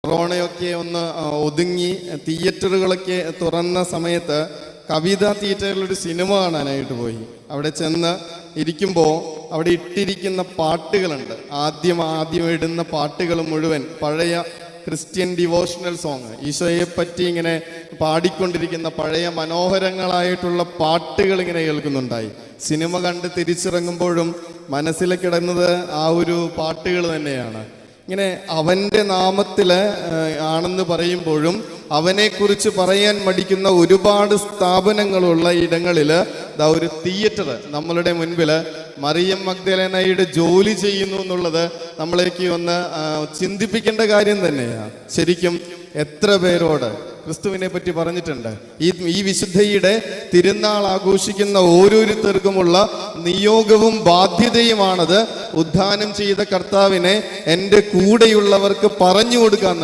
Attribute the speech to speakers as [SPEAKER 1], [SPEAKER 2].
[SPEAKER 1] കൊറോണയൊക്കെ ഒന്ന് ഒതുങ്ങി തിയേറ്ററുകളൊക്കെ തുറന്ന സമയത്ത് കവിതാ തിയേറ്ററിലൊരു സിനിമ കാണാനായിട്ട് പോയി. അവിടെ ചെന്ന് ഇരിക്കുമ്പോൾ അവിടെ ഇട്ടിരിക്കുന്ന പാട്ടുകളുണ്ട്. ആദ്യം ഇടുന്ന പാട്ടുകൾ മുഴുവൻ പഴയ ക്രിസ്ത്യൻ ഡിവോഷണൽ സോങ്, ഈശോയെ പറ്റി ഇങ്ങനെ പാടിക്കൊണ്ടിരിക്കുന്ന പഴയ മനോഹരങ്ങളായിട്ടുള്ള പാട്ടുകൾ ഇങ്ങനെ കേൾക്കുന്നുണ്ടായി. സിനിമ കണ്ട് തിരിച്ചിറങ്ങുമ്പോഴും മനസ്സിൽ കിടന്നത് ആ ഒരു പാട്ടുകൾ തന്നെയാണ്. ഇങ്ങനെ അവൻ്റെ നാമത്തിൽ ആണെന്ന് പറയുമ്പോഴും അവനെക്കുറിച്ച് പറയാൻ മടിക്കുന്ന ഒരുപാട് സ്ഥാപനങ്ങളുള്ള ഇടങ്ങളിൽ ഒരു തിയേറ്റർ നമ്മളുടെ മുൻപിൽ മറിയം മഗ്ദലേനയുടെ ജോലി ചെയ്യുന്നു എന്നുള്ളത് നമ്മളേക്ക് ഒന്ന് ചിന്തിപ്പിക്കേണ്ട കാര്യം തന്നെയാണ്. ശരിക്കും എത്ര പേരോട് ക്രിസ്തുവിനെ പറ്റി പറഞ്ഞിട്ടുണ്ട്. ഈ വിശുദ്ധയുടെ തിരുനാൾ ആഘോഷിക്കുന്ന ഓരോരുത്തർക്കുമുള്ള നിയോഗവും ബാധ്യതയുമാണത്. ഉദ്ധാനം ചെയ്ത കർത്താവിനെ എൻ്റെ കൂടെയുള്ളവർക്ക് പറഞ്ഞു കൊടുക്കുക എന്നുള്ളത്.